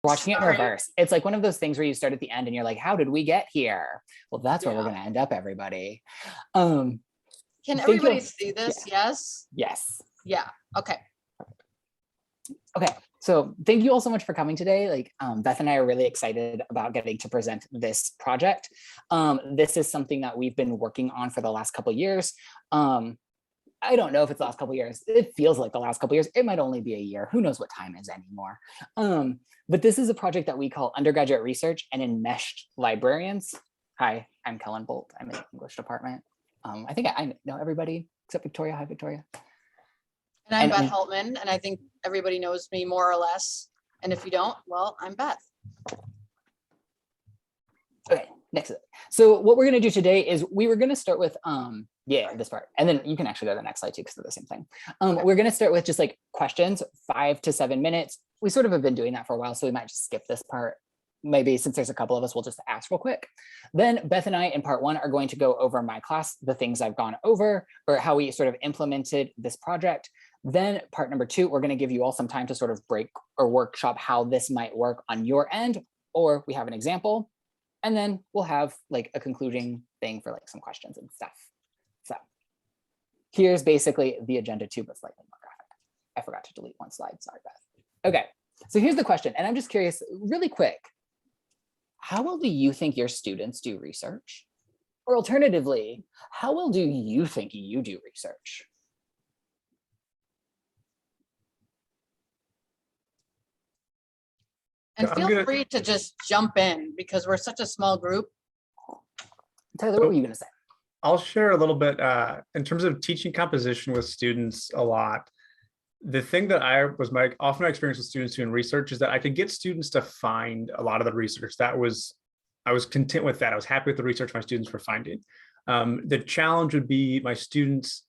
watching it in reverse. It's like one of those things where you start at the end and you're like, how did we get here? Well, that's where we're going to end up, everybody. Can everybody see this? Yeah. Yes. Yes. Yeah. Okay. Okay. So thank you all so much for coming today. Like Beth and I are really excited about getting to present this project. This is something that we've been working on for the last couple of years. I don't know if it's the last couple of years. It feels like the last couple of years. It might only be a year. Who knows what time is anymore. But this is a project that we call Undergraduate Research and Enmeshed Librarians. Hi, I'm Kellen Bolt. I'm in the English department. I think I know everybody except Victoria. Hi, Victoria. And I'm Beth Heltman, and I think everybody knows me more or less. And if you don't, well, I'm Beth. Okay, next. So what we're going to do today is we were going to start with this part, and then you can actually go to the next slide too because they're the same thing. We're going to start with just like questions, 5 to 7 minutes. We sort of have been doing that for a while, so we might just skip this part. Maybe since there's a couple of us, we'll just ask real quick. Then Beth and I in part 1 are going to go over my class, the things I've gone over, or how we sort of implemented this project. Then part number 2, we're going to give you all some time to sort of break or workshop how this might work on your end, or we have an example. And then we'll have like a concluding thing for like some questions and stuff. So here's basically the agenda too, but slightly more graphic. I forgot to delete one slide. Sorry, Beth. Okay, so here's the question. And I'm just curious, really quick, how well do you think your students do research? Or alternatively, how well do you think you do research? And feel free to just jump in because we're such a small group. Tyler, what were you going to say? I'll share a little bit in terms of teaching composition with students a lot. The thing that often my experience with students doing research is that I could get students to find a lot of the research. I was content with that. I was happy with the research my students were finding. The challenge would be my students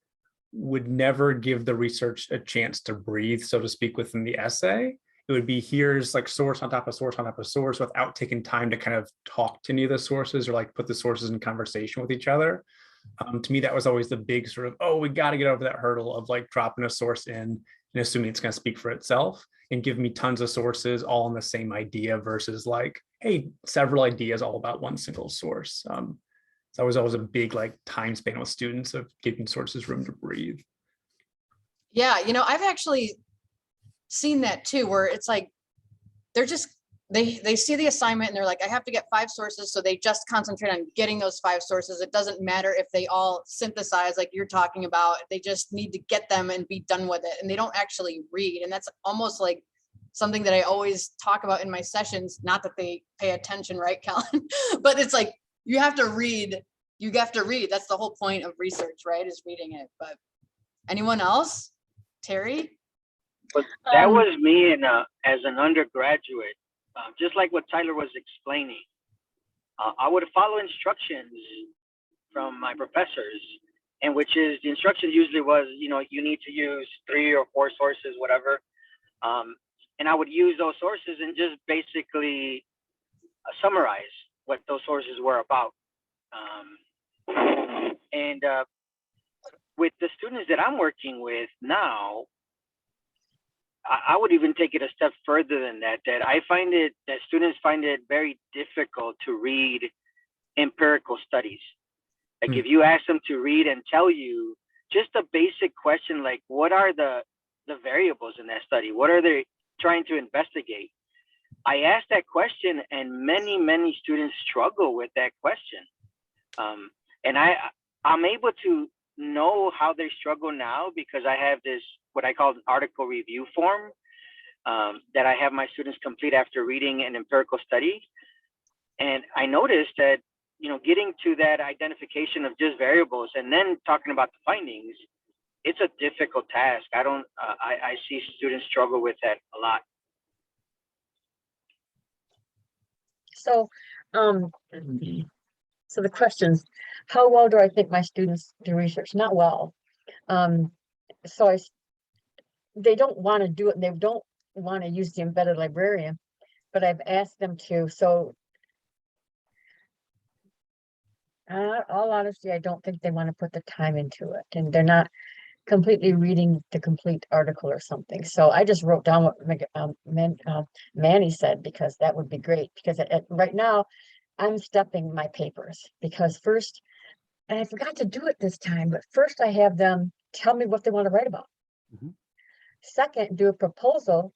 would never give the research a chance to breathe, so to speak, within the essay. It would be here's like source on top of source on top of source without taking time to kind of talk to any of the sources or like put the sources in conversation with each other. To me, that was always the big sort of, oh, we got to get over that hurdle of like dropping a source in and assuming it's going to speak for itself and give me tons of sources all on the same idea versus like, hey, several ideas all about one single source. So that was always a big like time span with students of giving sources room to breathe. Yeah, I've actually seen that too, where it's like they're just they see the assignment and they're like, I have to get 5 sources, so they just concentrate on getting those 5 sources. It doesn't matter if they all synthesize like you're talking about. They just need to get them and be done with it, and they don't actually read. And that's almost like something that I always talk about in my sessions. Not that they pay attention, right, Kellen? But it's like you have to read. You have to read. That's the whole point of research, right? Is reading it. But anyone else? Terry? But that was me as an undergraduate, just like what Tyler was explaining. I would follow instructions from my professors, and which is the instructions usually was, you need to use 3 or 4 sources, whatever. And I would use those sources and just basically summarize what those sources were about. And with the students that I'm working with now, I would even take it a step further than that, I find it that students find it very difficult to read empirical studies. Like if you ask them to read and tell you just a basic question, like what are the variables in that study? What are they trying to investigate? I ask that question and many students struggle with that question. And I'm able to know how they struggle now because I have this what I call an article review form that I have my students complete after reading an empirical study. And I noticed that, getting to that identification of just variables and then talking about the findings, it's a difficult task. I see students struggle with that a lot. So, so the questions, how well do I think my students do research? Not well. So they don't want to do it and they don't want to use the embedded librarian, but I've asked them to. So all honesty, I don't think they want to put the time into it, and they're not completely reading the complete article or something. So I just wrote down what Manny said, because that would be great, because right now I'm stuffing my papers, because first, and I forgot to do it this time, but first I have them tell me what they want to write about. Mhm. Second, do a proposal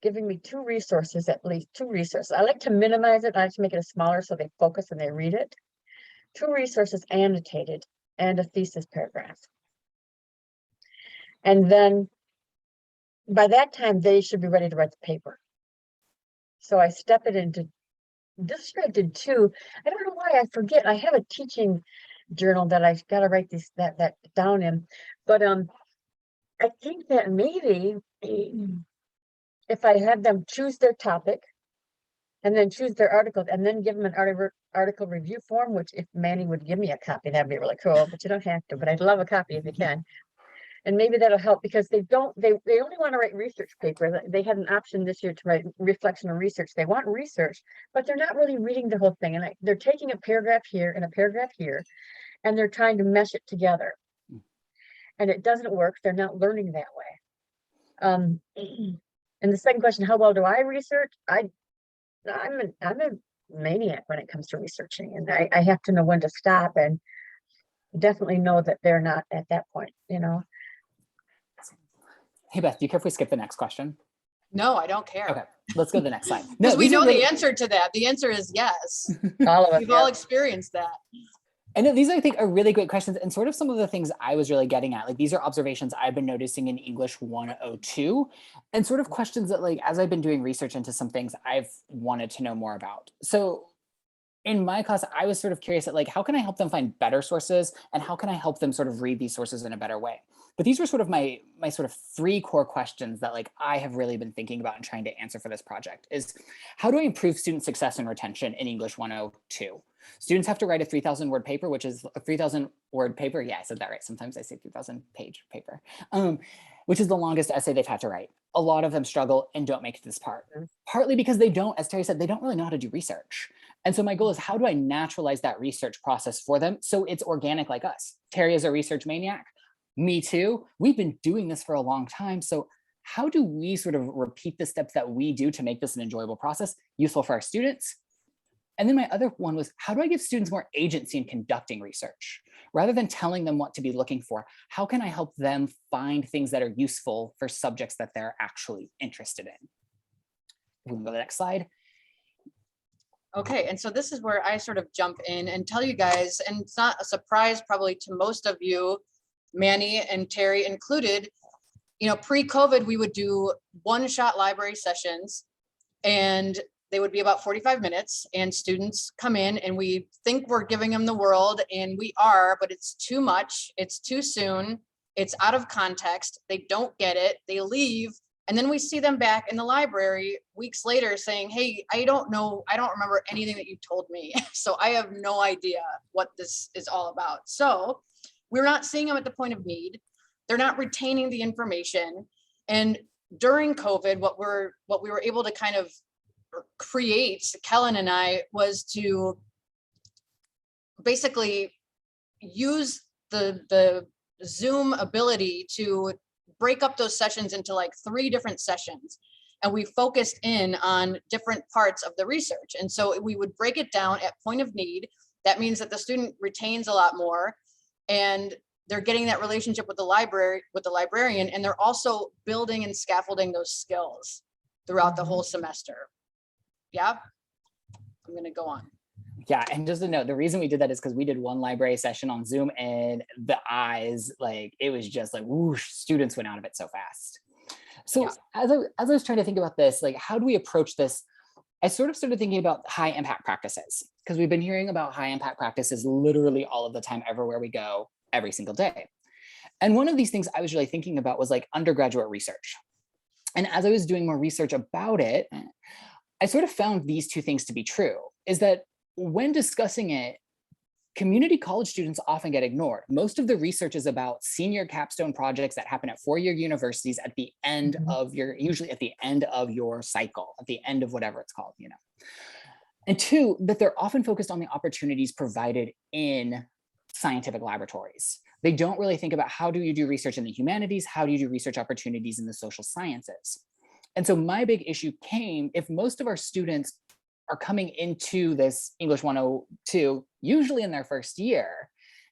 giving me two resources, at least two resources. I like to minimize it. I like to make it smaller so they focus and they read it. Two resources annotated and a thesis paragraph. And then by that time, they should be ready to write the paper. So I step it into, this is what I did too. I don't know why I forget. I have a teaching journal that I got to write that down in. But I think that maybe if I had them choose their topic and then choose their articles and then give them an article review form, which if Manny would give me a copy, that'd be really cool, but you don't have to, but I'd love a copy if you can. And maybe that'll help, because they only want to write research papers. They had an option this year to write reflection and research. They want research, but they're not really reading the whole thing. And they're taking a paragraph here and a paragraph here, and they're trying to mesh it together. And it doesn't work. They're not learning that way. And the second question, how well do I research? I'm a maniac when it comes to researching, and I have to know when to stop, and definitely know that they're not at that point, you know. Hey, Beth, do you care if we skip the next question? No, I don't care. Okay, let's go to the next slide. Because we these are know really- the answer to that. The answer is yes. All of us. We've all experienced that. I know these, I think, are really great questions, and sort of some of the things I was really getting at. Like, these are observations I've been noticing in English 102, and sort of questions that, like, as I've been doing research into some things, I've wanted to know more about. So in my class, I was sort of curious at, like, how can I help them find better sources, and how can I help them sort of read these sources in a better way? But these were sort of my sort of three core questions that, like, I have really been thinking about and trying to answer for this project is, how do I improve student success and retention in English 102? Students have to write a 3,000 word paper, which is a 3,000 word paper. Yeah, I said that right. Sometimes I say 3,000 page paper, which is the longest essay they've had to write. A lot of them struggle and don't make it this part, partly because they don't, as Terry said, they don't really know how to do research. And so my goal is, how do I naturalize that research process for them so it's organic like us? Terry is a research maniac. Me too. We've been doing this for a long time. So how do we sort of repeat the steps that we do to make this an enjoyable process, useful for our students? And then my other one was, how do I give students more agency in conducting research? Rather than telling them what to be looking for, how can I help them find things that are useful for subjects that they're actually interested in? We can go to the next slide. Okay, and so this is where I sort of jump in and tell you guys, and it's not a surprise probably to most of you, Manny and Terry included, you know, pre-COVID, we would do one-shot library sessions, and they would be about 45 minutes, and students come in and we think we're giving them the world, and we are, but it's too much, it's too soon, it's out of context, they don't get it, they leave, and then we see them back in the library weeks later saying, hey, I don't know, I don't remember anything that you told me. So I have no idea what this is all about. So we're not seeing them at the point of need. They're not retaining the information. And during COVID, what we were able to kind of create, Kellen and I, was to basically use the Zoom ability to break up those sessions into like 3 different sessions. And we focused in on different parts of the research. And so we would break it down at point of need. That means that the student retains a lot more, and they're getting that relationship with the librarian, and they're also building and scaffolding those skills throughout the whole semester. Yeah, I'm gonna go on. Yeah, and just to note, the reason we did that is because we did one library session on Zoom, and the eyes, like, it was just like whoosh, students went out of it so fast. So as I was trying to think about this, like, how do we approach this? I sort of started thinking about high impact practices, because we've been hearing about high impact practices literally all of the time, everywhere we go, every single day. And one of these things I was really thinking about was like undergraduate research. And as I was doing more research about it, I sort of found these two things to be true, is that when discussing it, community college students often get ignored. Most of the research is about senior capstone projects that happen at 4-year universities at the end of your, usually at the end of your cycle, at the end of whatever it's called, you know. And two, that they're often focused on the opportunities provided in scientific laboratories. They don't really think about how do you do research in the humanities? How do you do research opportunities in the social sciences? And so my big issue came if most of our students are coming into this English 102, usually in their first year,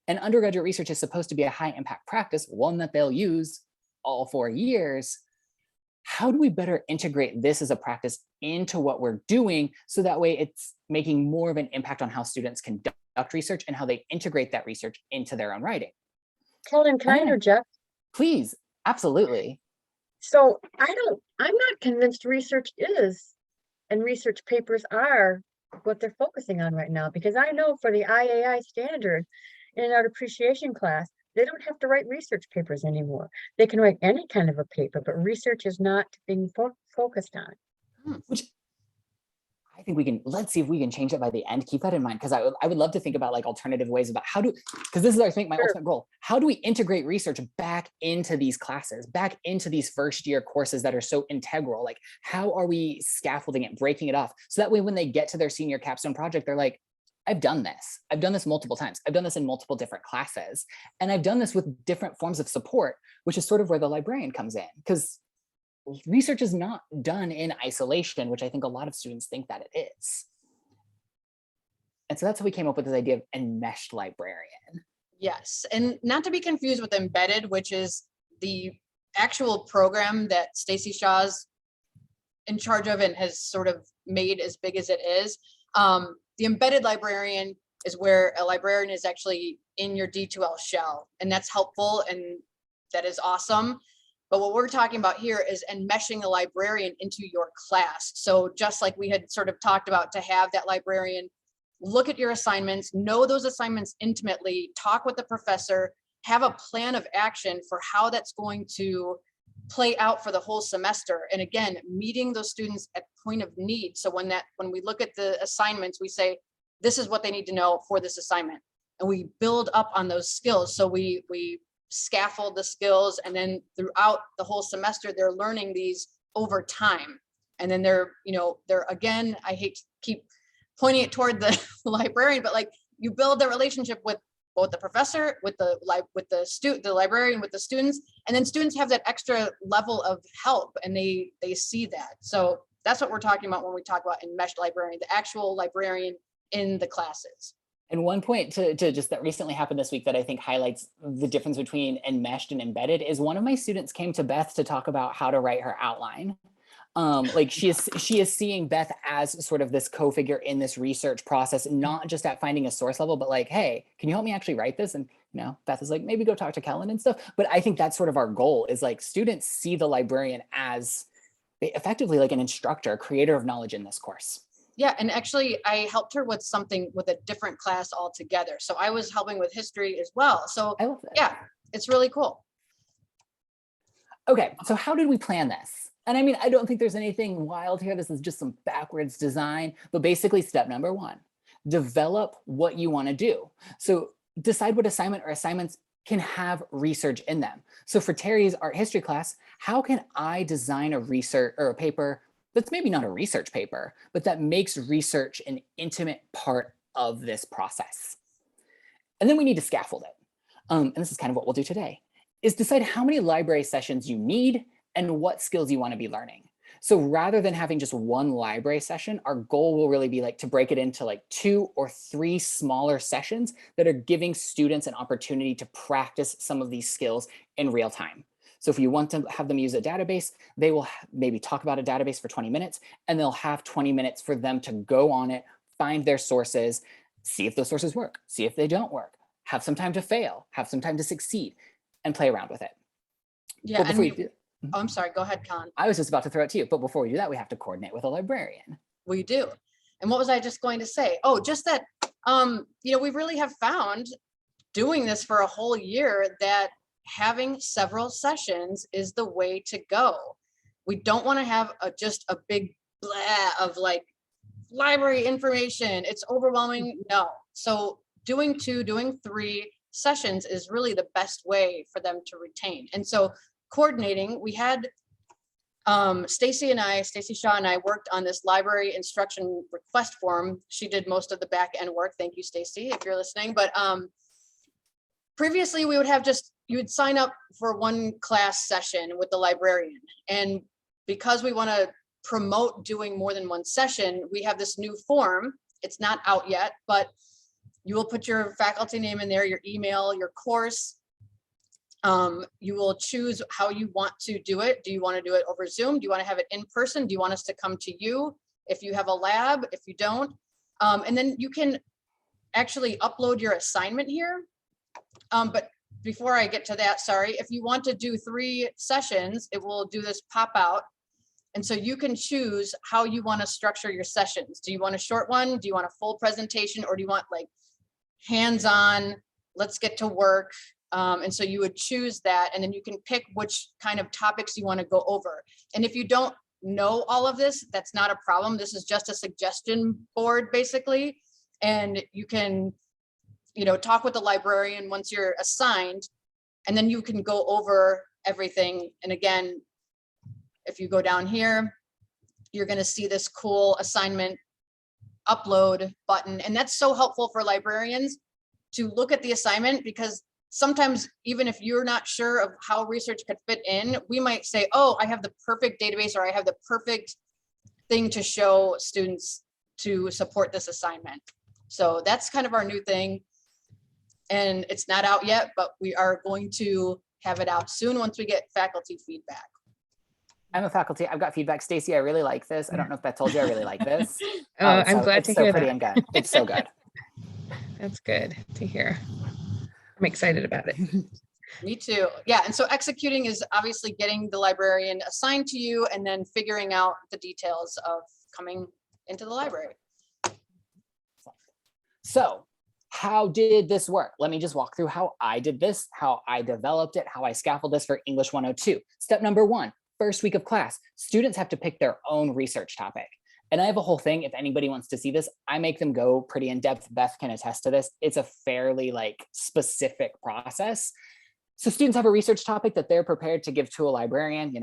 and undergraduate research is supposed to be a high impact practice, one that they'll use all 4 years. How do we better integrate this as a practice into what we're doing so that way it's making more of an impact on how students conduct research and how they integrate that research into their own writing? Helen, can I interject? Please, absolutely. So I'm not convinced research is, and research papers are what they're focusing on right now, because I know for the IAI standard in our appreciation class, they don't have to write research papers anymore. They can write any kind of a paper, but research is not being focused on. Which I think we can, let's see if we can change it by the end. Keep that in mind, because I would love to think about like alternative ways about how do, because this is I think my ultimate goal. How do we integrate research back into these classes, back into these first year courses that are so integral? Like how are we scaffolding it, breaking it off? So that way when they get to their senior capstone project, they're like, I've done this. I've done this multiple times. I've done this in multiple different classes. And I've done this with different forms of support, which is sort of where the librarian comes in. Because research is not done in isolation, which I think a lot of students think that it is. And so that's how we came up with this idea of enmeshed librarian. Yes, and not to be confused with embedded, which is the actual program that Stacy Shaw's in charge of and has sort of made as big as it is. The embedded librarian is where a librarian is actually in your D2L shell, and that's helpful and that is awesome. But what we're talking about here is enmeshing a librarian into your class. So just like we had sort of talked about, to have that librarian look at your assignments, know those assignments intimately, talk with the professor, have a plan of action for how that's going to play out for the whole semester. And again, meeting those students at point of need. So when we look at the assignments, we say, this is what they need to know for this assignment. And we build up on those skills. So we scaffold the skills, and then throughout the whole semester, they're learning these over time. And then they're again, I hate to keep pointing it toward the librarian, but like you build the relationship with both the professor, with the librarian, with the students, and then students have that extra level of help, and they see that. So that's what we're talking about when we talk about enmeshed librarian, the actual librarian in the classes. And one point to just that recently happened this week that I think highlights the difference between enmeshed and embedded is one of my students came to Beth to talk about how to write her outline. Like she is seeing Beth as sort of this co-figure in this research process, not just at finding a source level, but like, hey, can you help me actually write this? And Beth is like, maybe go talk to Kellen and stuff. But I think that's sort of our goal, is like students see the librarian as effectively like an instructor, creator of knowledge in this course. Yeah, and actually I helped her with something with a different class altogether. So I was helping with history as well. So I love that. Yeah, it's really cool. Okay, so how did we plan this? And I mean, I don't think there's anything wild here. This is just some backwards design, but basically step number 1, develop what you want to do. So decide what assignment or assignments can have research in them. So for Terry's art history class, how can I design a research or a paper that's maybe not a research paper, but that makes research an intimate part of this process? And then we need to scaffold it. And this is kind of what we'll do today, is decide how many library sessions you need and what skills you want to be learning. So rather than having just one library session, our goal will really be like to break it into like 2 or 3 smaller sessions that are giving students an opportunity to practice some of these skills in real time. So if you want to have them use a database, they will maybe talk about a database for 20 minutes, and they'll have 20 minutes for them to go on it, find their sources, see if those sources work, see if they don't work, have some time to fail, have some time to succeed, and play around with it. Yeah, and oh, I'm sorry, go ahead, Con. I was just about to throw it to you, but before we do that, we have to coordinate with a librarian. We do. And what was I just going to say? Oh, just that, we really have found doing this for a whole year that having several sessions is the way to go. We don't want to have just a big blah of like library information. It's overwhelming. No. So doing 2, doing 3 sessions is really the best way for them to retain. And so coordinating, we had Stacy Shaw and I worked on this library instruction request form. She did most of the back end work. Thank you, Stacy, if you're listening. But previously we would have you would sign up for one class session with the librarian. And because we want to promote doing more than one session, we have this new form. It's not out yet, but you will put your faculty name in there, your email, your course. You will choose how you want to do it. Do you want to do it over Zoom? Do you want to have it in person? Do you want us to come to you if you have a lab, if you don't? And then you can actually upload your assignment here. But before I get to that, sorry, if you want to do 3 sessions, it will do this pop out. And so you can choose how you want to structure your sessions. Do you want a short one? Do you want a full presentation? Or do you want like hands-on, let's get to work? And so you would choose that, and then you can pick which kind of topics you want to go over. And if you don't know all of this, that's not a problem. This is just a suggestion board basically. And you can, talk with the librarian once you're assigned, and then you can go over everything. And again, if you go down here, you're going to see this cool assignment upload button. And that's so helpful for librarians to look at the assignment, because sometimes even if you're not sure of how research could fit in, we might say, oh, I have the perfect database, or I have the perfect thing to show students to support this assignment. So that's kind of our new thing. And it's not out yet, but we are going to have it out soon once we get faculty feedback. I'm a faculty. I've got feedback. Stacy, I really like this. I don't know if Beth told you I really like this. I'm glad to hear pretty that. and good. It's so good. That's good to hear. I'm excited about it. Me too. Yeah. And so executing is obviously getting the librarian assigned to you and then figuring out the details of coming into the library. So how did this work? Let me just walk through how I did this, how I developed it, how I scaffolded this for English 102. Step number 1, first week of class, students have to pick their own research topic. And I have a whole thing, if anybody wants to see this, I make them go pretty in depth. Beth can attest to this. It's a fairly specific process. So students have a research topic that they're prepared to give to a librarian.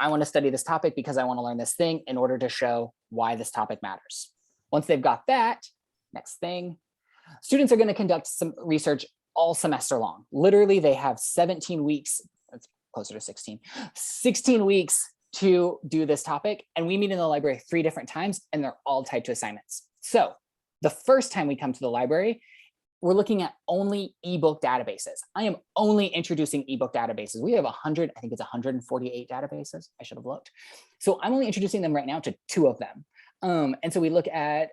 I want to study this topic because I want to learn this thing in order to show why this topic matters. Once they've got that, next thing, students are going to conduct some research all semester long. Literally, they have 17 weeks, that's closer to 16 weeks to do this topic. And we meet in the library 3 different times, and they're all tied to assignments. So the first time we come to the library, we're looking at only ebook databases. I am only introducing ebook databases. We have 148 databases. I should have looked. So I'm only introducing them right now to 2 of them. And so we look at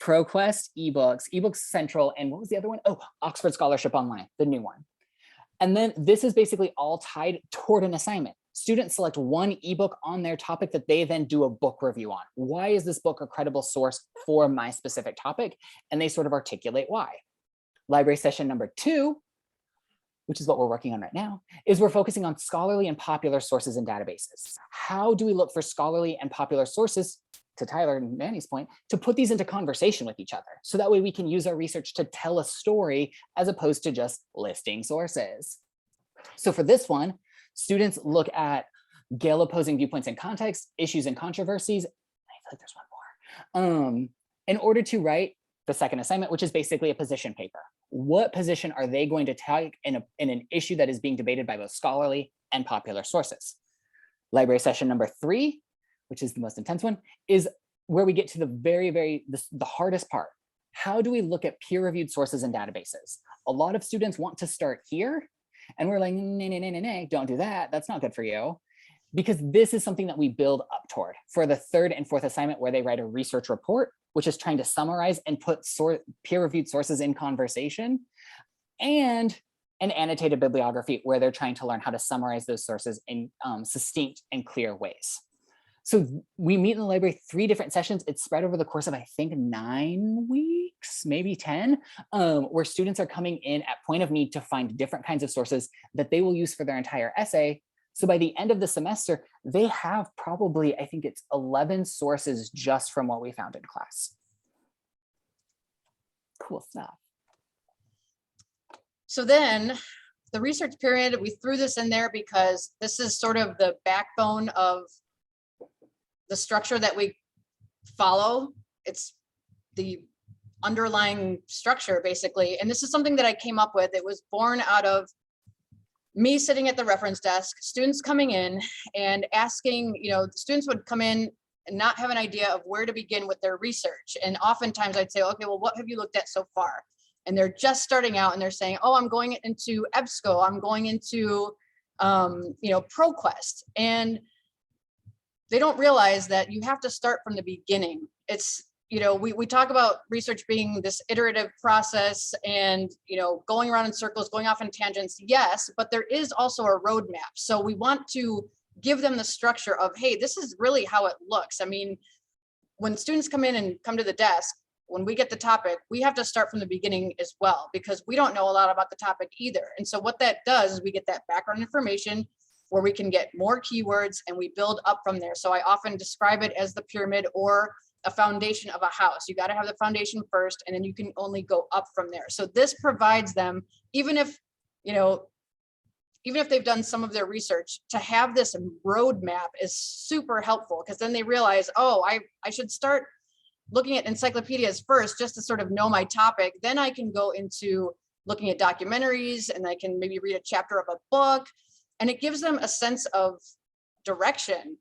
ProQuest, eBooks Central, and what was the other one? Oh, Oxford Scholarship Online, the new one. And then this is basically all tied toward an assignment. Students select one ebook on their topic that they then do a book review on. Why is this book a credible source for my specific topic? And they sort of articulate why. Library session number 2, which is what we're working on right now, is we're focusing on scholarly and popular sources and databases. How do we look for scholarly and popular sources, to Tyler and Manny's point, to put these into conversation with each other? So that way we can use our research to tell a story as opposed to just listing sources. So for this one, students look at Gale opposing viewpoints and context, issues and controversies. I feel like there's one more. In order to write the second assignment, which is basically a position paper. What position are they going to take in an issue that is being debated by both scholarly and popular sources? Library session number 3, which is the most intense one, is where we get to the hardest part. How do we look at peer-reviewed sources and databases? A lot of students want to start here, and we're like, nay, don't do that. That's not good for you. Because this is something that we build up toward for the 3rd and 4th assignment, where they write a research report, which is trying to summarize and put peer-reviewed sources in conversation, and an annotated bibliography where they're trying to learn how to summarize those sources in succinct and clear ways. So we meet in the library 3 different sessions. It's spread over the course of, I think, 9 weeks, maybe 10, where students are coming in at point of need to find different kinds of sources that they will use for their entire essay. So by the end of the semester, they have probably, I think it's 11 sources just from what we found in class. Cool stuff. So then the research period, we threw this in there because this is sort of the backbone of the structure that we follow. It's the underlying structure basically. And this is something that I came up with. It was born out of me sitting at the reference desk, students coming in and asking, students would come in and not have an idea of where to begin with their research. And oftentimes I'd say, okay, well, what have you looked at so far? And they're just starting out and they're saying, oh, I'm going into EBSCO, I'm going into, ProQuest. And they don't realize that you have to start from the beginning. It's, we talk about research being this iterative process and, going around in circles, going off in tangents. Yes, but there is also a roadmap. So we want to give them the structure of, hey, this is really how it looks. I mean, when students come in and come to the desk, when we get the topic, we have to start from the beginning as well, because we don't know a lot about the topic either. And so what that does is we get that background information where we can get more keywords and we build up from there. So I often describe it as the pyramid or a foundation of a house. You got to have the foundation first, and then you can only go up from there. So this provides them, even if they've done some of their research, to have this roadmap is super helpful, because then they realize, oh, I should start looking at encyclopedias first just to sort of know my topic. Then I can go into looking at documentaries, and I can maybe read a chapter of a book, and it gives them a sense of direction.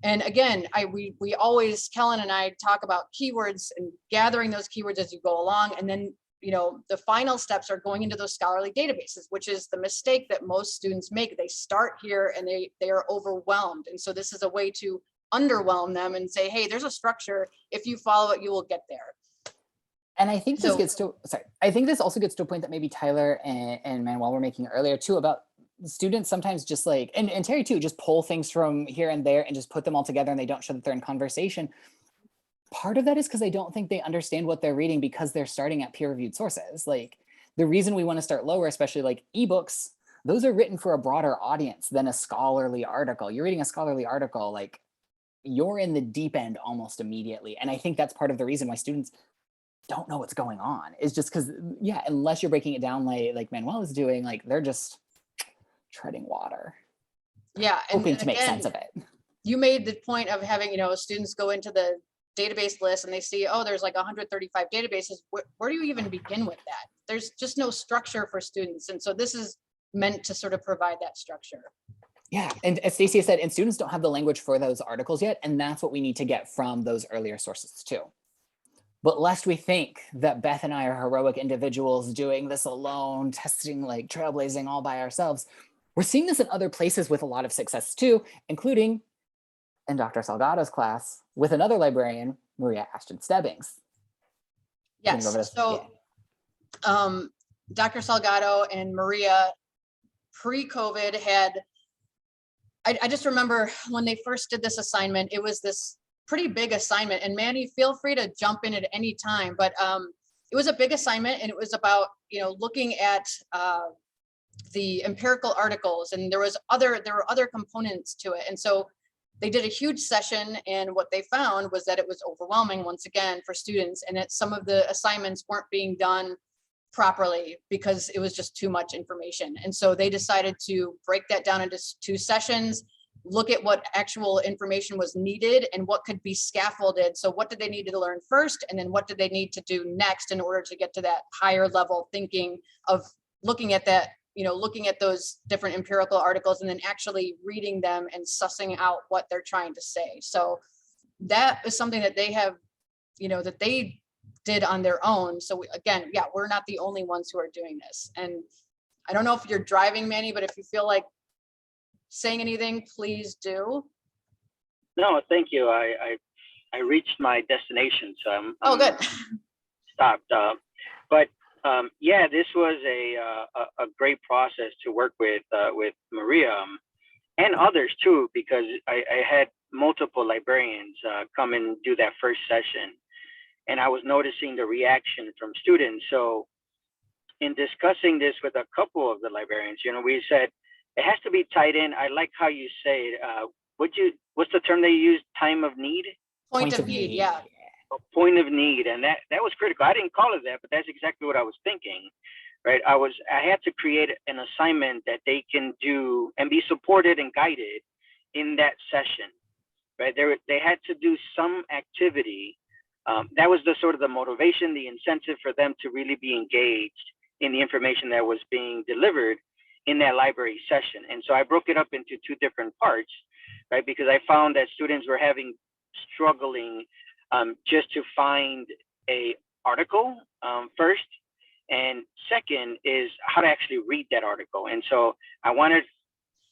And again, we always, Kellen and I talk about keywords and gathering those keywords as you go along. And then, the final steps are going into those scholarly databases, which is the mistake that most students make. They start here and they are overwhelmed. And so this is a way to underwhelm them and say, hey, there's a structure. If you follow it, you will get there. And I think this I think this also gets to a point that maybe Tyler and Manuel were making earlier too, about students sometimes just like, and Terry too, just pull things from here and there and just put them all together, and they don't show that they're in conversation. Part of that is because I don't think they understand what they're reading, because they're starting at peer-reviewed sources. Like, the reason we want to start lower, especially like ebooks, those are written for a broader audience than a scholarly article. You're reading a scholarly article, like, you're in the deep end almost immediately. And I think that's part of the reason why students don't know what's going on, is just because, unless you're breaking it down like Manuel is doing, like, they're just treading water. Yeah. Hoping to make sense of it. You made the point of having, students go into the database list and they see, oh, there's like 135 databases. Where do you even begin with that? There's just no structure for students. And so this is meant to sort of provide that structure. Yeah, and as Stacey said, and students don't have the language for those articles yet, and that's what we need to get from those earlier sources too. But lest we think that Beth and I are heroic individuals doing this alone, testing, like trailblazing all by ourselves, we're seeing this in other places with a lot of success too, including in Dr. Salgado's class with another librarian, Maria Ashton Stebbings. Yes, so Dr. Salgado and Maria pre-COVID had, I just remember when they first did this assignment, it was this pretty big assignment, and Manny, feel free to jump in at any time, but it was a big assignment, and it was about, looking at the empirical articles, and there were other components to it. And so they did a huge session, and what they found was that it was overwhelming once again for students, and that some of the assignments weren't being done properly because it was just too much information. And so they decided to break that down into 2 sessions, look at what actual information was needed and what could be scaffolded. So what did they need to learn first, and then what did they need to do next in order to get to that higher level thinking of looking at that, looking at those different empirical articles and then actually reading them and sussing out what they're trying to say. So that is something that they have, that they did on their own. So again, we're not the only ones who are doing this. And I don't know if you're driving, Manny, but if you feel like saying anything, please do. No, thank you. I reached my destination, so I'm good. Stopped. But this was a great process to work with Maria and others too, because I had multiple librarians come and do that first session, and I was noticing the reaction from students. So in discussing this with a couple of the librarians, we said it has to be tied in. I like how you say it. What's the term they use? Time of need? Point of need, yeah. A point of need, and that was critical. I didn't call it that, but that's exactly what I was thinking, right? I had to create an assignment that they can do and be supported and guided in that session, right? They had to do some activity that was the sort of the motivation, the incentive for them to really be engaged in the information that was being delivered in that library session. And so I broke it up into two different parts, right? Because I found that students were struggling just to find a article first, and second is how to actually read that article. And so I wanted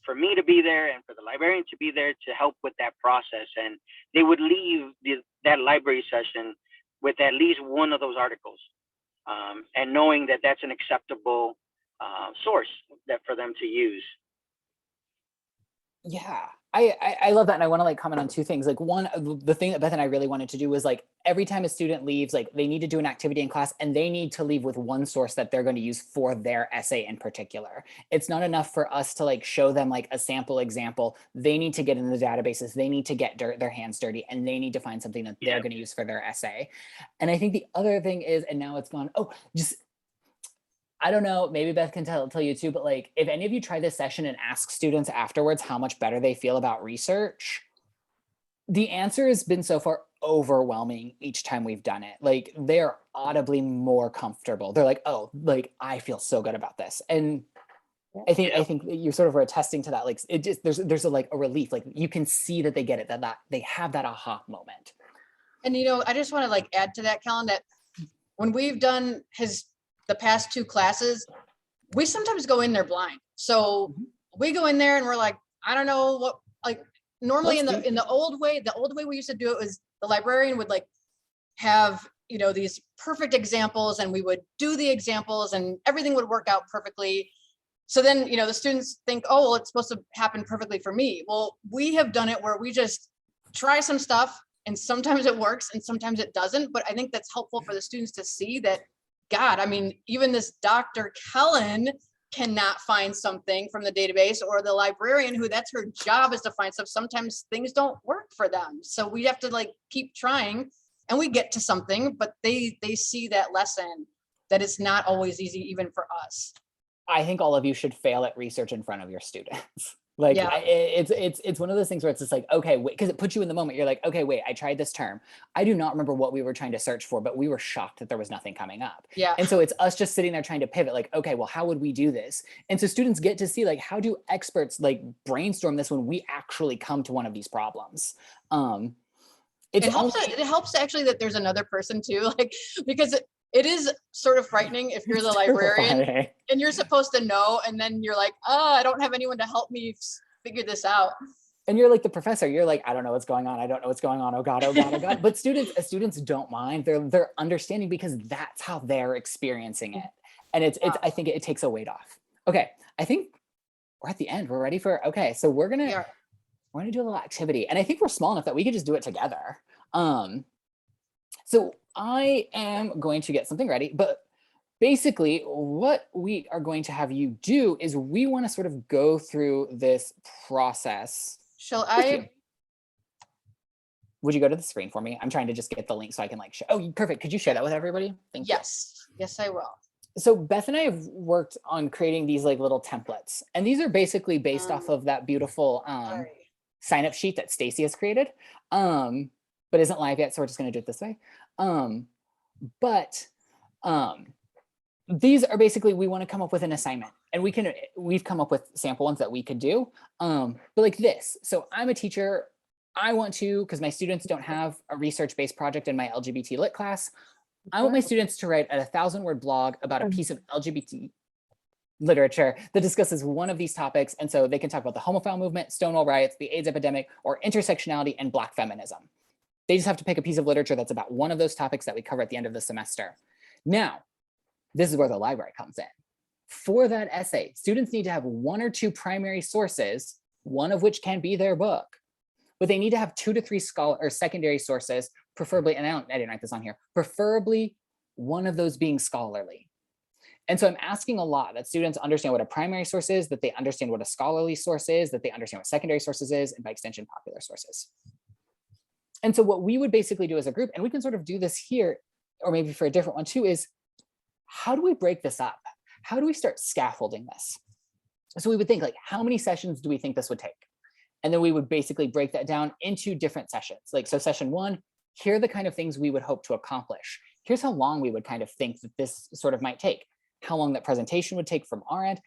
for me to be there and for the librarian to be there to help with that process. And they would leave that library session with at least one of those articles, and knowing that that's an acceptable source that for them to use. Yeah, I love that. And I want to like comment on two things. Like one, the thing that Beth and I really wanted to do was like, every time a student leaves, like they need to do an activity in class and they need to leave with one source that they're going to use for their essay in particular. It's not enough for us to like show them like a sample example. They need to get in the databases. They need to get their hands dirty, and they need to find something that they're going to use for their essay. And I think the other thing is, and now it's gone, I don't know, maybe Beth can tell you too, but like, if any of you try this session and ask students afterwards how much better they feel about research, the answer has been so far overwhelming each time we've done it. Like, they're audibly more comfortable. They're like, oh, like, I feel so good about this. And I think you sort of were attesting to that. Like, it just, there's a relief. Like, you can see that they get it, that they have that aha moment. And, you know, I just want to like add to that, Kellen, that when we've done the past two classes, we sometimes go in there blind. So we go in there and we're like, I don't know what, like normally in the old way we used to do it was the librarian would like have, you know, these perfect examples, and we would do the examples and everything would work out perfectly. So then, you know, the students think, oh, well, it's supposed to happen perfectly for me. Well, we have done it where we just try some stuff, and sometimes it works and sometimes it doesn't. But I think that's helpful for the students to see that, God, I mean, even this Dr. Kellen cannot find something from the database, or the librarian who that's her job is to find stuff. Sometimes things don't work for them. So we have to like keep trying, and we get to something, but they see that lesson, that it's not always easy, even for us. I think all of you should fail at research in front of your students. Like, Yeah. It's one of those things where it's just like, okay, wait, because it puts you in the moment. You're like, okay, wait, I tried this term. I do not remember what we were trying to search for, but we were shocked that there was nothing coming up. Yeah. And so it's us just sitting there trying to pivot, like, okay, well, how would we do this? And so students get to see, like, how do experts like brainstorm this when we actually come to one of these problems? It helps actually that there's another person too, like, because it is sort of frightening if you're the librarian and you're supposed to know, and then you're like, oh, I don't have anyone to help me figure this out. And you're like the professor, you're like, I don't know what's going on. I don't know what's going on. Oh God, oh God, oh God. But students don't mind. They're understanding because that's how they're experiencing it. And I think it takes a weight off. Okay, I think we're at the end. We're ready for, okay, so we're gonna do a little activity. And I think we're small enough that we could just do it together. So I am going to get something ready, but basically what we are going to have you do is we want to sort of go through this process. Shall I? Would you go to the screen for me? I'm trying to just get the link so I can like show. Oh, perfect. Could you share that with everybody? Thank you. Yes, I will. So Beth and I have worked on creating these like little templates, and these are basically based off of that beautiful sign up sheet that Stacy has created, but isn't live yet. So we're just going to do it this way. These are basically, we want to come up with an assignment, and we've come up with sample ones that we could do, but like this. So I'm a teacher. I want to, because my students don't have a research-based project in my LGBT lit class, I want my students to write a 1,000-word blog about a piece of LGBT literature that discusses one of these topics. And so they can talk about the homophile movement, Stonewall riots, the AIDS epidemic, or intersectionality and Black feminism. They just have to pick a piece of literature that's about one of those topics that we cover at the end of the semester. Now, this is where the library comes in. For that essay, students need to have one or two primary sources, one of which can be their book, but they need to have 2 to 3 secondary sources, preferably, and I didn't write this on here, preferably one of those being scholarly. And so I'm asking a lot that students understand what a primary source is, that they understand what a scholarly source is, that they understand what secondary sources is, and by extension, popular sources. And so what we would basically do as a group, and we can sort of do this here, or maybe for a different one too, is how do we break this up? How do we start scaffolding this? So we would think like, how many sessions do we think this would take? And then we would basically break that down into different sessions. Like, so session 1, here are the kind of things we would hope to accomplish. Here's how long we would kind of think that this sort of might take, how long that presentation would take from our end,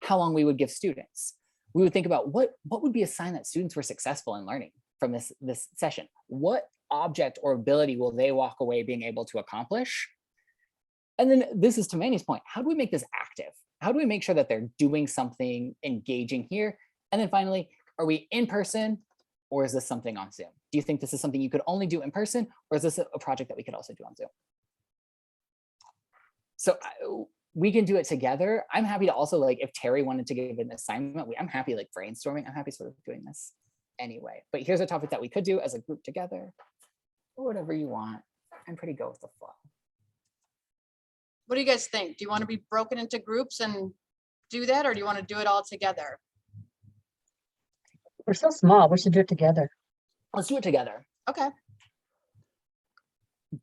how long we would give students. We would think about what would be a sign that students were successful in learning from this session. What object or ability will they walk away being able to accomplish? And then this is to Manny's point, how do we make this active? How do we make sure that they're doing something engaging here? And then finally, are we in person or is this something on Zoom? Do you think this is something you could only do in person, or is this a project that we could also do on Zoom? So we can do it together. I'm happy to also, like, if Terry wanted to give an assignment, I'm happy like brainstorming. I'm happy sort of doing this anyway. But here's a topic that we could do as a group together, or whatever you want. I'm pretty go with the flow. What do you guys think? Do you want to be broken into groups and do that, or do you want to do it all together? We're so small, we should do it together. Let's do it together. Okay.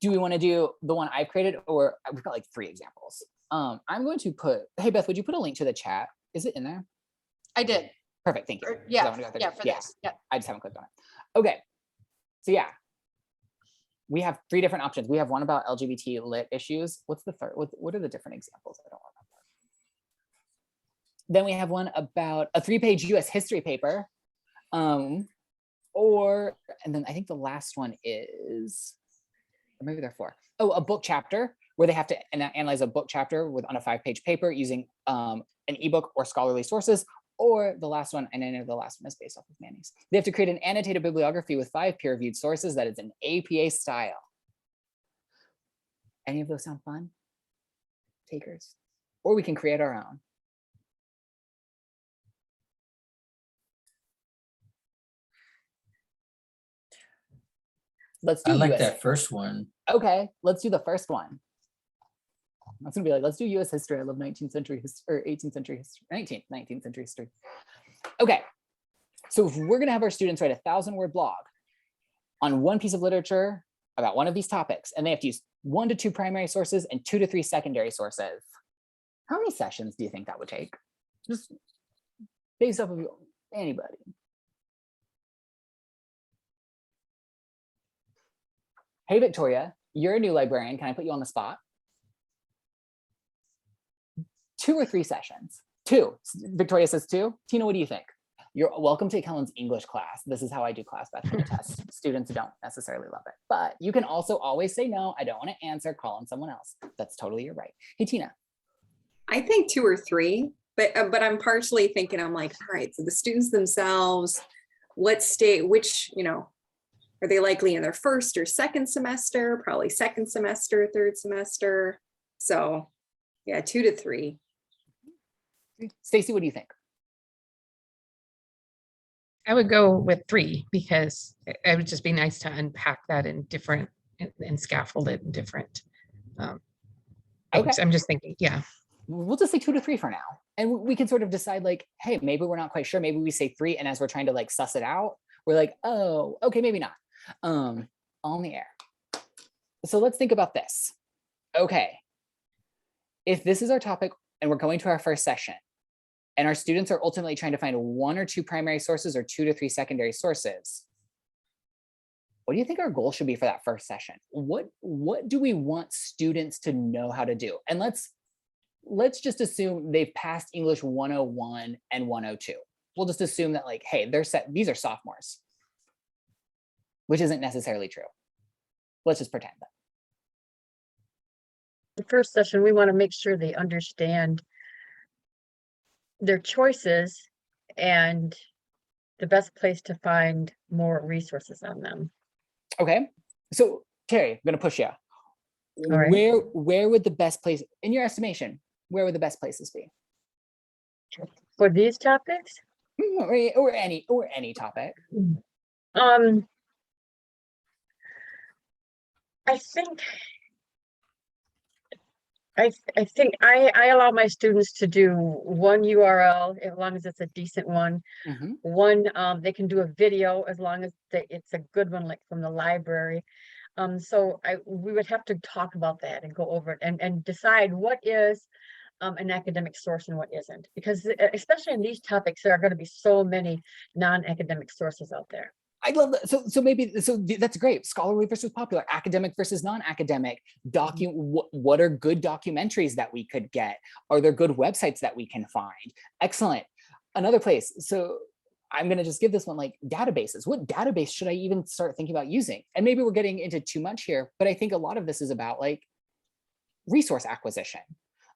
Do we want to do the one I've created, or we've got like 3 examples? I'm going to put, hey Beth, would you put a link to the chat? Is it in there? I did. Perfect, thank you. Or, yeah, for yeah, this. Yeah. I just haven't clicked on it. Okay, so yeah, we have 3 different options. We have one about LGBT lit issues. What's the third? What are the different examples? I don't remember. Then we have one about a 3-page US history paper. And then I think the last one is, or maybe there are 4. Oh, a book chapter, where they have to analyze a book chapter on a 5-page paper using an ebook or scholarly sources. Or the last one, and I know the last one is based off of Manny's. They have to create an annotated bibliography with 5 peer-reviewed sources that is in APA style. Any of those sound fun? Takers? Or we can create our own. Let's do I like US. that first one. Okay, let's do the first one. That's gonna be like, let's do US history. I love 19th century history, or 18th century history, 19th century history. Okay, so if we're gonna have our students write a 1,000-word blog on one piece of literature about one of these topics, and they have to use 1 to 2 primary sources and 2 to 3 secondary sources, how many sessions do you think that would take? Just based off of anybody. Hey, Victoria, you're a new librarian. Can I put you on the spot? 2 or 3 sessions? 2. Victoria says 2. Tina, what do you think? You're welcome to take Helen's English class. This is how I do class back for the test. Students don't necessarily love it, but you can also always say no. I don't want to answer. Call on someone else. That's totally your right. Hey, Tina. I think 2 or 3, but I'm partially thinking, I'm like, all right, so the students themselves, what state, which, are they likely in their first or second semester? Probably second semester, third semester. So yeah, 2 to 3. Stacy, what do you think? I would go with 3 because it would just be nice to unpack that in different and scaffold it in different. Okay. I'm just thinking, yeah. We'll just say 2 to 3 for now. And we can sort of decide like, hey, maybe we're not quite sure. Maybe we say 3. And as we're trying to like suss it out, we're like, oh, okay, maybe not. On the air. So let's think about this. Okay. If this is our topic and we're going to our first session and our students are ultimately trying to find 1 or 2 primary sources or 2 to 3 secondary sources, what do you think our goal should be for that first session? What do we want students to know how to do? And let's just assume they've passed English 101 and 102. We'll just assume that like, hey, these are sophomores, which isn't necessarily true. Let's just pretend that. The first session, we want to make sure they understand their choices and the best place to find more resources on them. Okay, so Terry, I'm gonna push you. All right. Where would the best place, in your estimation, where would the best places be? For these topics? Or any topic. I think I allow my students to do one URL as long as it's a decent one. Mhm. One, they can do a video as long as it's a good one, like from the library. So we would have to talk about that and go over it and decide what is an academic source and what isn't, because especially in these topics, there are going to be so many non-academic sources out there. I love that. So maybe, that's great. Scholarly versus popular, academic versus non-academic. What are good documentaries that we could get? Are there good websites that we can find? Excellent. Another place. So I'm going to just give this one, like, databases. What database should I even start thinking about using? And maybe we're getting into too much here, but I think a lot of this is about like resource acquisition.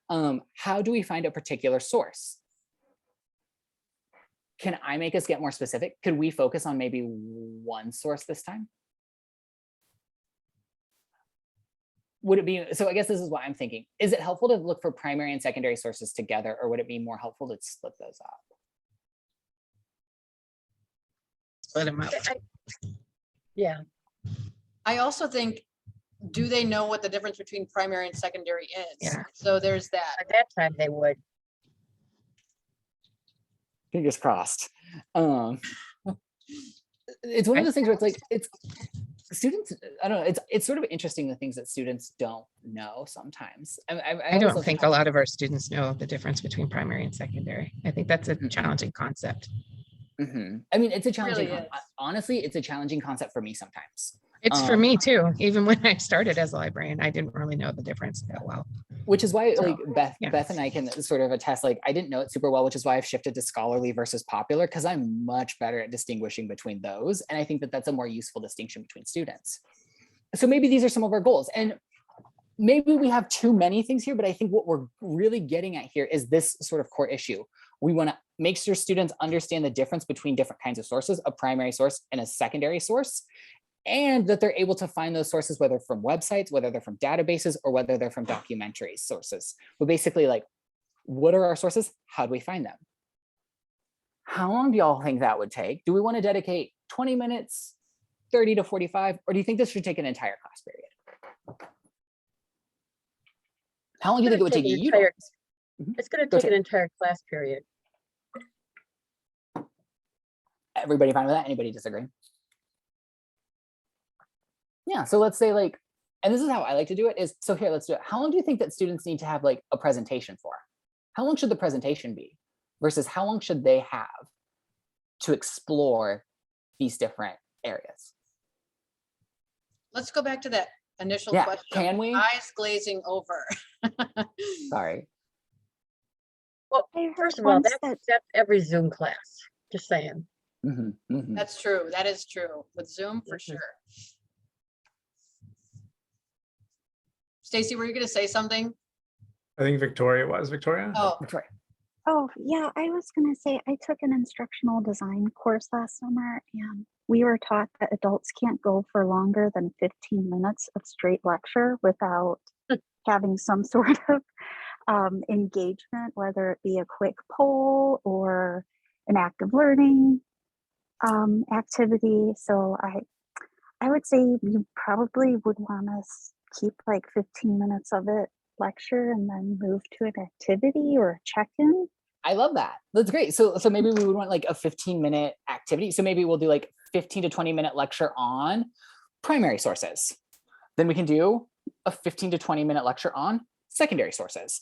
How do we find a particular source? Can I make us get more specific? Could we focus on maybe one source this time? Would it be, so I guess this is what I'm thinking. Is it helpful to look for primary and secondary sources together, or would it be more helpful to split those up? Split them up. Yeah, I also think, do they know what the difference between primary and secondary is? Yeah. So there's that. at that time they would. Fingers crossed. It's one of those things where it's like, it's students, I don't know, it's sort of interesting, the things that students don't know sometimes. I always don't love think to a lot of our students know the difference between primary and secondary. I think that's a challenging concept. I mean, it's a challenging, Really is. honestly, it's a challenging concept for me sometimes. It's for me too. Even when I started as a librarian, I didn't really know the difference that well. Which is why, like, yeah. Beth and I can sort of attest, like, I didn't know it super well, which is why I've shifted to scholarly versus popular, because I'm much better at distinguishing between those. And I think that that's a more useful distinction between students. So maybe these are some of our goals. And maybe we have too many things here, but I think what we're really getting at here is this sort of core issue. We want to make sure students understand the difference between different kinds of sources, a primary source and a secondary source, and that they're able to find those sources, whether from websites, whether they're from databases, or whether they're from documentary sources. But basically, like, what are our sources? How do we find them? How long do y'all think that would take? Do we want to dedicate 20 minutes, 30 to 45, or do you think this should take an entire class period? How long do you think it would take you? It's going to take an entire class period. Everybody fine with that? Anybody disagree? Yeah, so let's say, like, and this is how I like to do it, is, so here, let's do it. How long do you think that students need to have, like, a presentation for? How long should the presentation be versus how long should they have to explore these different areas? Let's go back to that initial Yeah, question. can we? Eyes glazing over. Sorry. Well, first of all, that's every Zoom class, just saying. That's true. That is true. With Zoom, for sure. Stacy, were you going to say something? I think Victoria was. Victoria? Oh, Victoria. Oh, yeah, I was going to say, I took an instructional design course last summer, and we were taught that adults can't go for longer than 15 minutes of straight lecture without having some sort of engagement, whether it be a quick poll or an active learning activity. So I would say you probably would want to keep like 15 minutes of it lecture and then move to an activity or a check-in. I love that. That's great. So maybe we would want like a 15-minute activity. So maybe we'll do like 15 to 20-minute lecture on primary sources. Then we can do a 15 to 20-minute lecture on secondary sources.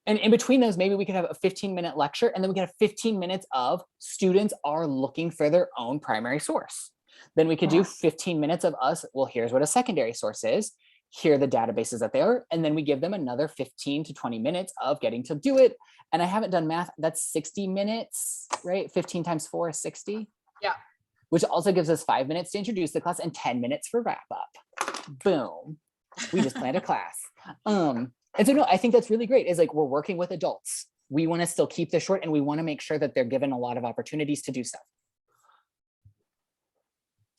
And in between those, maybe we could have a 15-minute lecture, and then we can have 15 minutes of students are looking for their own primary source. Then we could do 15 minutes of us, well, here's what a secondary source is. Here are the databases that they are. And then we give them another 15 to 20 minutes of getting to do it. And I haven't done math. That's 60 minutes, right? 15 times 4 is 60. Yeah. Which also gives us 5 minutes to introduce the class and 10 minutes for wrap up. Boom. We just planned a class. And so no, I think that's really great. Is like, we're working with adults. We want to still keep this short, and we want to make sure that they're given a lot of opportunities to do so.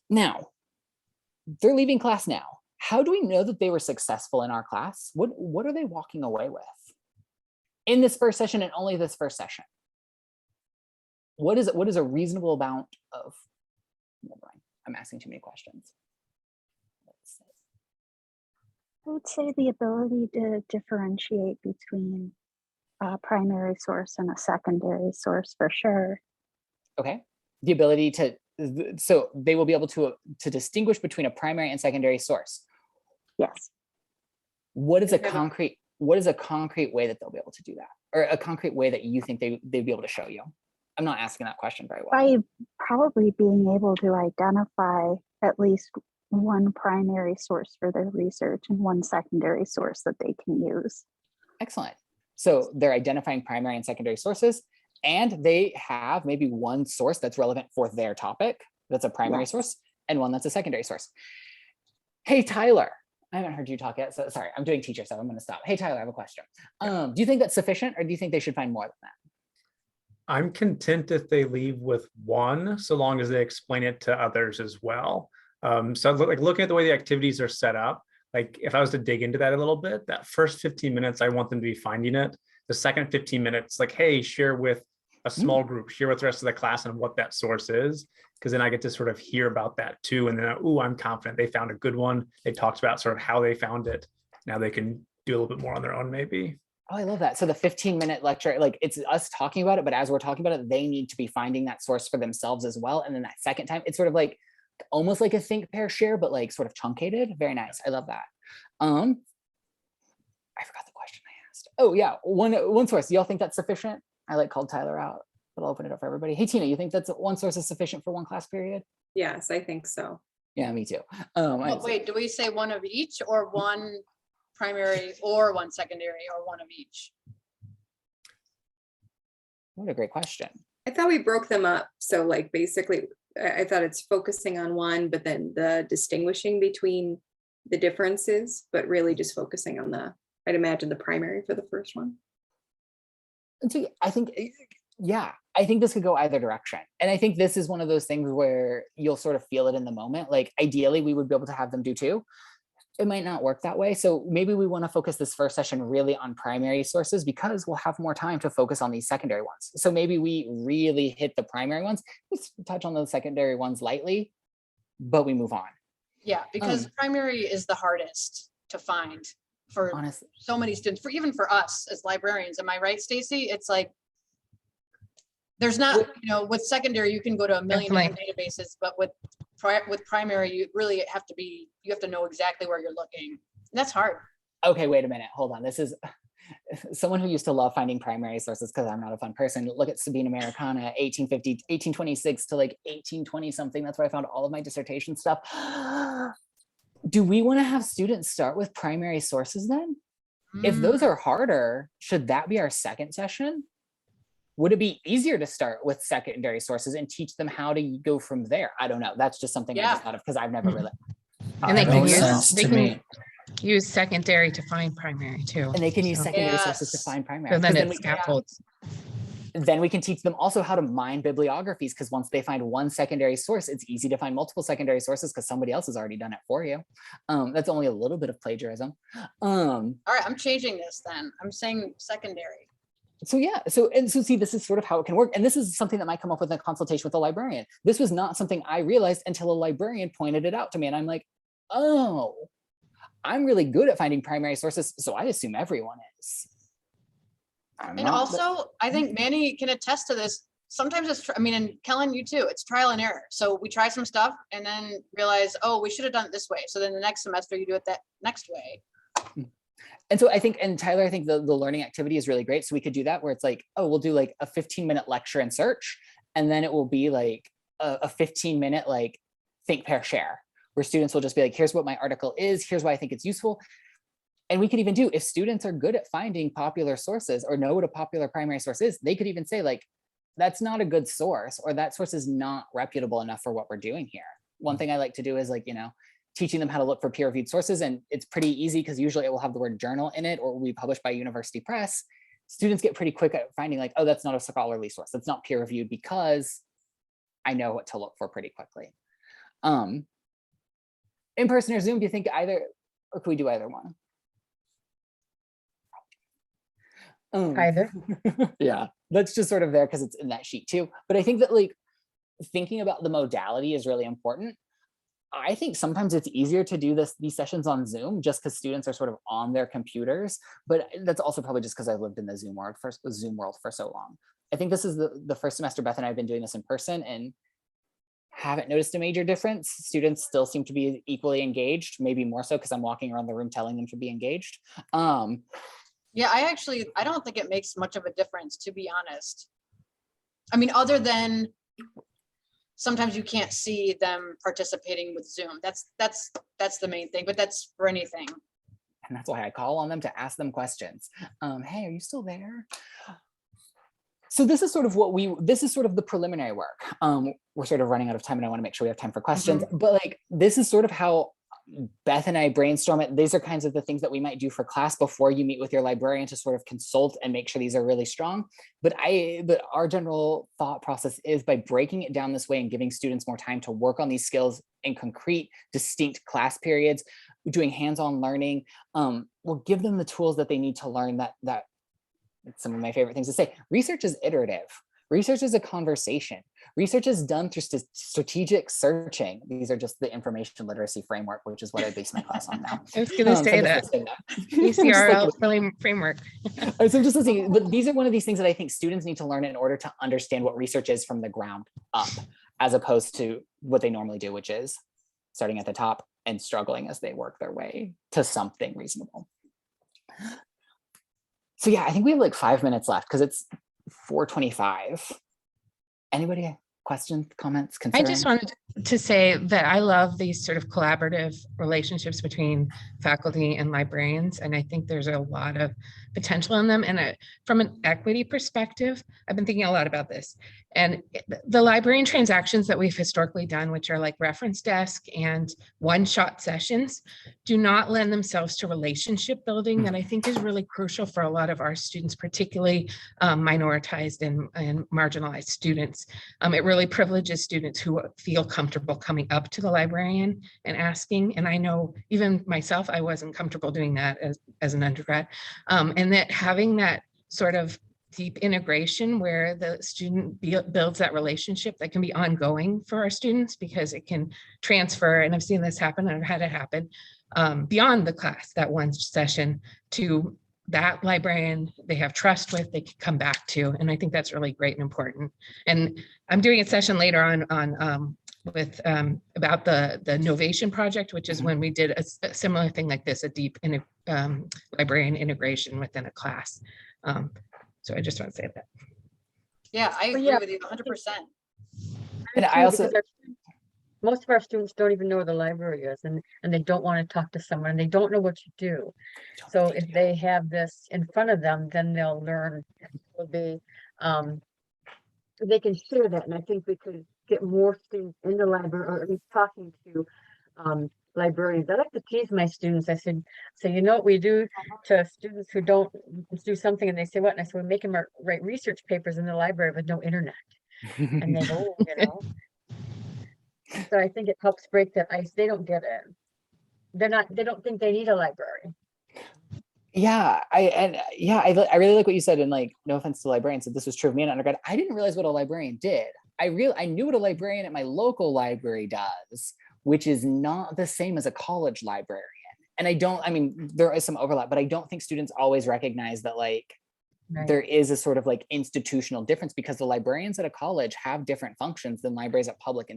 Now, they're leaving class now. How do we know that they were successful in our class? What are they walking away with in this first session, and only this first session? What is a reasonable amount of, never mind, I'm asking too many questions. Let's see. I would say the ability to differentiate between a primary source and a secondary source for sure. Okay, the ability to, so they will be able to distinguish between a primary and secondary source. Yes. What is a concrete way that they'll be able to do that? Or a concrete way that you think they'd be able to show you? I'm not asking that question very well. By probably being able to identify at least one primary source for their research and one secondary source that they can use. Excellent. So they're identifying primary and secondary sources, and they have maybe one source that's relevant for their topic, that's a primary source, and one that's a secondary source. Hey, Tyler, I haven't heard you talk yet, so sorry, I'm doing teacher, so I'm gonna stop. Hey, Tyler, I have a question. Do you think that's sufficient, or do you think they should find more than that? I'm content if they leave with one, so long as they explain it to others as well. So like looking at the way the activities are set up, like if I was to dig into that a little bit, that first 15 minutes, I want them to be finding it. The second 15 minutes, like, hey, share with a small group, share with the rest of the class on what that source is, because then I get to sort of hear about that too. And then, oh, I'm confident they found a good one. They talked about sort of how they found it. Now they can do a little bit more on their own, maybe. Oh, I love that. So the 15-minute lecture, like it's us talking about it, but as we're talking about it, they need to be finding that source for themselves as well. And then that second time, it's sort of like almost like a think, pair, share, but like sort of truncated. Very nice. I love that. I forgot the question I asked. Oh yeah, one source. Do y'all think that's sufficient? I like called Tyler out, but I'll open it up for everybody. Hey Tina, you think that's one source is sufficient for one class period? Yes, I think so. Yeah, me too. But wait, do we say one of each or one primary or one secondary or one of each? What a great question. I thought we broke them up. So like basically, I thought it's focusing on one, but then the distinguishing between the differences, but really just focusing on I'd imagine the primary for the first one. And so I think, yeah, I think this could go either direction. And I think this is one of those things where you'll sort of feel it in the moment. Like ideally we would be able to have them do two. It might not work that way. So maybe we want to focus this first session really on primary sources because we'll have more time to focus on these secondary ones. So maybe we really hit the primary ones, we touch on those secondary ones lightly, but we move on. Yeah, because primary is the hardest to find for Honestly, so many students, even for us as librarians. Am I right, Stacy? It's like, there's not, with secondary, you can go to a million different databases, but with primary, you really have to know exactly where you're looking. And that's hard. Okay, wait a minute, hold on. This is someone who used to love finding primary sources because I'm not a fun person. Look at Sabine Americana, 1850, 1826 to like 1820 something. That's where I found all of my dissertation stuff. Do we want to have students start with primary sources then? If those are harder, should that be our second session? Would it be easier to start with secondary sources and teach them how to go from there? I don't know. That's just something I just thought of because I've never really. And they can Makes use, sense they to can me. use secondary to find primary too. And they can use So- secondary sources to find primary. So then 'Cause it's scaffolds. then we can teach them also how to mine bibliographies because once they find one secondary source, it's easy to find multiple secondary sources because somebody else has already done it for you. That's only a little bit of plagiarism. All right, I'm changing this then. I'm saying secondary. So yeah, so see, this is sort of how it can work. And this is something that might come up with a consultation with a librarian. This was not something I realized until a librarian pointed it out to me. And I'm like, oh, I'm really good at finding primary sources. So I assume everyone is. And also, I think Manny can attest to this. Sometimes it's, and Kellen, you too, it's trial and error. So we try some stuff and then realize, oh, we should have done it this way. So then the next semester you do it that next way. And so I think, and Tyler, I think the learning activity is really great. So we could do that where it's like, oh, we'll do like a 15-minute lecture and search. And then it will be like a 15-minute like think, pair, share, where students will just be like, here's what my article is. Here's why I think it's useful. And we could even do, if students are good at finding popular sources or know what a popular primary source is, they could even say like, that's not a good source, or that source is not reputable enough for what we're doing here. One thing I like to do is like, teaching them how to look for peer-reviewed sources. And it's pretty easy because usually it will have the word journal in it or will be published by university press. Students get pretty quick at finding like, oh, that's not a scholarly source. That's not peer-reviewed because I know what to look for pretty quickly. In person or Zoom, do you think either, or can we do either one? Either. Yeah, that's just sort of there because it's in that sheet too. But I think that like thinking about the modality is really important. I think sometimes it's easier to do these sessions on Zoom just because students are sort of on their computers, but that's also probably just because I've lived in the Zoom world for so long. I think this is the first semester Beth and I have been doing this in person and haven't noticed a major difference. Students still seem to be equally engaged, maybe more so because I'm walking around the room telling them to be engaged. Yeah, I don't think it makes much of a difference, to be honest. I mean, other than sometimes you can't see them participating with Zoom. That's the main thing, but that's for anything. And that's why I call on them to ask them questions. Hey, are you still there? So this is sort of this is sort of the preliminary work. We're sort of running out of time and I want to make sure we have time for questions, but like, this is sort of how Beth and I brainstorm it. These are kinds of the things that we might do for class before you meet with your librarian to sort of consult and make sure these are really strong. But our general thought process is by breaking it down this way and giving students more time to work on these skills in concrete, distinct class periods, doing hands-on learning, we'll give them the tools that they need to learn that some of my favorite things to say. Research is iterative. Research is a conversation. Research is done through strategic searching. These are just the information literacy framework, which is what I base my class on now. I was going to say that. ECRL framework. So I'm just listening, but these are one of these things that I think students need to learn in order to understand what research is from the ground up, as opposed to what they normally do, which is starting at the top and struggling as they work their way to something reasonable. So yeah, I think we have like 5 minutes left because it's 4:25. Anybody questions, comments, concerns? I just wanted to say that I love these sort of collaborative relationships between faculty and librarians, and I think there's a lot of potential in them. And from an equity perspective, I've been thinking a lot about this. And the librarian transactions that we've historically done, which are like reference desk and one-shot sessions, do not lend themselves to relationship building that I think is really crucial for a lot of our students, particularly minoritized and marginalized students. It really privileges students who feel comfortable coming up to the librarian and asking. And I know even myself, I wasn't comfortable doing that as an undergrad. And that having that sort of deep integration where the student builds that relationship that can be ongoing for our students, because it can transfer, and I've seen this happen, and I've had it happen beyond the class, that one session, to that librarian they have trust with, they can come back to. And I think that's really great and important. And I'm doing a session later on with about the Novation project, which is when we did a similar thing like this, a deep librarian integration within a class. So I just want to say that. Yeah, I agree with you 100%. And I also, most of our students don't even know where the library is, and they don't want to talk to someone, and they don't know what to do. So if they have this in front of them, then they'll learn. Will be they can share that, and I think we could get more students in the library, or at least talking to librarians. I like to tease my students. I said, so you know what we do to students who don't do something, and they say what? And I said, we make them write research papers in the library with no internet. And they go, oh, you know. So I think it helps break that ice. They don't get it. They don't think they need a library. Yeah, I really like what you said, and like, no offense to librarians, if this was true of me in undergrad, I didn't realize what a librarian did. I knew what a librarian at my local library does, which is not the same as a college librarian. And I mean, there is some overlap, but I don't think students always recognize that like, right, there is a sort of like institutional difference, because the librarians at a college have different functions than libraries at public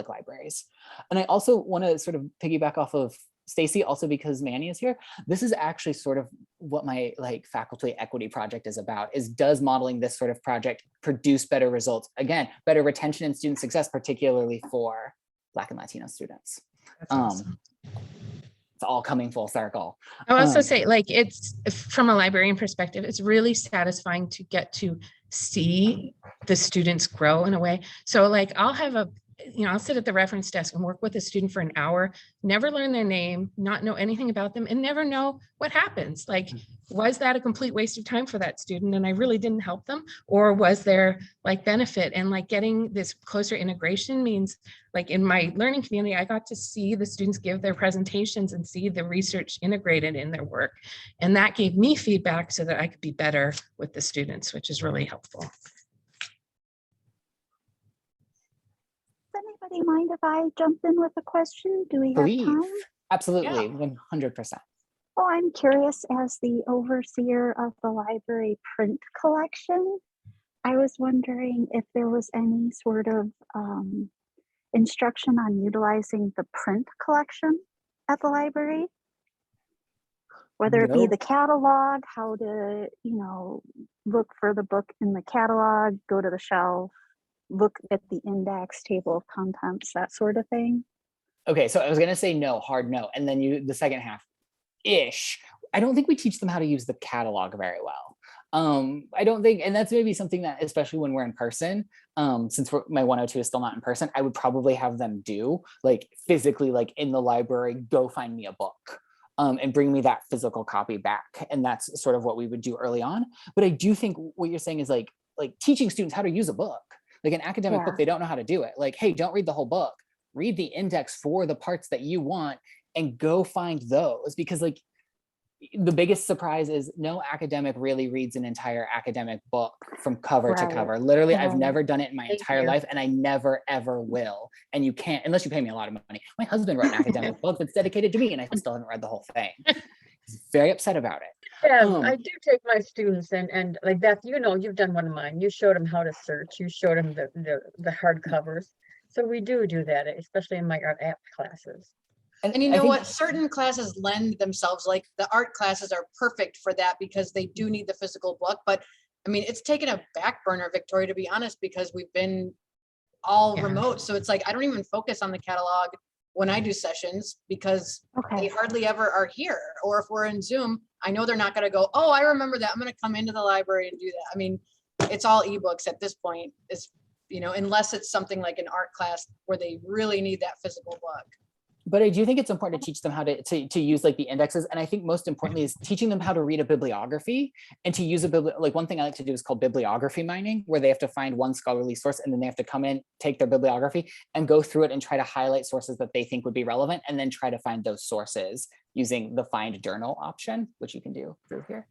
libraries. And I also want to sort of piggyback off of Stacy, also because Manny is here. This is actually sort of what my like faculty equity project is about, is does modeling this sort of project produce better results? Again, better retention and student success, particularly for Black and Latino students. That's awesome. It's all coming full circle. I'll also say, like, it's from a librarian perspective, it's really satisfying to get to see the students grow in a way. So like, I'll sit at the reference desk and work with a student for an hour, never learn their name, not know anything about them, and never know what happens. Like, was that a complete waste of time for that student and I really didn't help them? Or was there like benefit? And like getting this closer integration means, like in my learning community, I got to see the students give their presentations and see the research integrated in their work. And that gave me feedback so that I could be better with the students, which is really helpful. Anybody mind if I jump in with a question? Do we have time? Absolutely, 100%. Oh, I'm curious, as the overseer of the library print collection, I was wondering if there was any sort of instruction on utilizing the print collection at the library. whether it be Nope. the catalog, how to, look for the book in the catalog, go to the shelf, look at the index, table of contents, that sort of thing? Okay, so I was gonna say no, hard no, and then the second half, ish. I don't think we teach them how to use the catalog very well. I don't think, and that's maybe something that, especially when we're in person, since my 102 is still not in person, I would probably have them do, like physically, like in the library, go find me a book. And bring me that physical copy back. And that's sort of what we would do early on. But I do think what you're saying is like teaching students how to use a book, like an academic book, Yeah. they don't know how to do it. Like, hey, don't read the whole book, read the index for the parts that you want and go find those. Because like the biggest surprise is no academic really reads an entire academic book from cover to Right. cover. Literally, I've Right. never done it in my Thank entire you. life, and I never ever will. And you can't unless you pay me a lot of money. My husband wrote an academic book that's dedicated to me, and I still haven't read the whole thing. He's very upset about it. Yeah, Um, I do take my students and like Beth, you've done one of mine. You showed them how to search. You showed them the hard covers. So we do that, especially in my art app classes. And you I know think- what? Certain classes lend themselves, like the art classes are perfect for that because they do need the physical book. But I mean, it's taken a back burner, Victoria, to be honest, because we've been all Yeah. remote. So it's like, I don't even focus on the catalog when I do sessions because they Okay. hardly ever are here. Or if we're in Zoom, I know they're not going to go, oh, I remember that. I'm going to come into the library and do that. I mean, it's all ebooks at this point. It's, unless it's something like an art class where they really need that physical book. But I do think it's important to teach them how to use like the indexes. And I think most importantly is teaching them how to read a bibliography and to use like one thing I like to do is called bibliography mining, where they have to find one scholarly source and then they have to come in, take their bibliography and go through it and try to highlight sources that they think would be relevant and then try to find those sources using the find journal option, which you can do through here.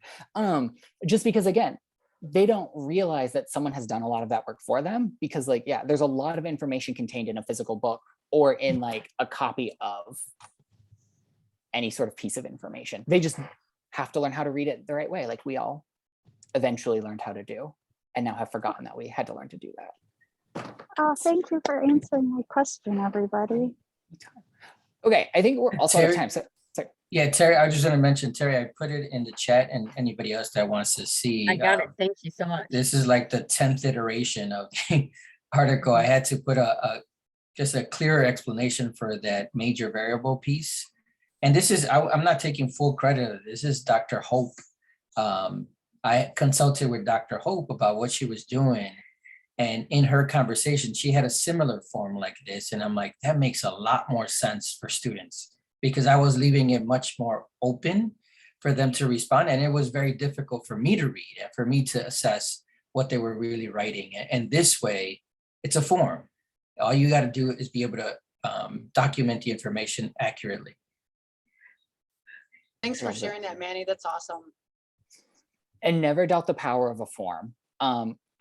Just because again, they don't realize that someone has done a lot of that work for them because like, yeah, there's a lot of information contained in a physical book or in like a copy of any sort of piece of information. They just have to learn how to read it the right way, like we all eventually learned how to do, and now have forgotten that we had to learn to do that. Thank you for answering my question, everybody. Okay, I think we're also out of Terry- time. So Yeah, Terry, I was just gonna mention, Terry, I put it in the chat and anybody else that wants to see. I got it. Thank you so much. This is like the 10th iteration of the article. I had to put just a clearer explanation for that major variable piece. And this is, I'm not taking full credit of this. This is Dr. Hope. I consulted with Dr. Hope about what she was doing. And in her conversation, she had a similar form like this. And I'm like, that makes a lot more sense for students because I was leaving it much more open for them to respond. And it was very difficult for me to read and for me to assess what they were really writing. And this way, it's a form. All you got to do is be able to document the information accurately. Thanks for Love that. sharing that, Manny. That's awesome. and never doubt the power of a form.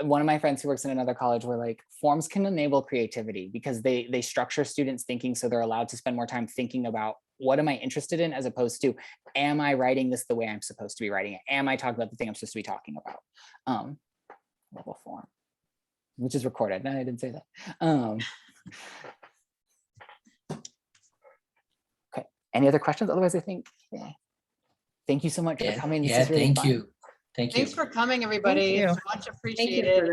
One of my friends who works in another college were like, forms can enable creativity because they structure students' thinking so they're allowed to spend more time thinking about what am I interested in as opposed to, am I writing this the way I'm supposed to be writing it? Am I talking about the thing I'm supposed to be talking about? Love a form, which is recorded. No, I didn't say that. Okay, any other questions? Otherwise, I think, yeah. Thank you so much for coming. This is really thank fun. you. Thank you. Thanks for coming, everybody. you. It's much appreciated.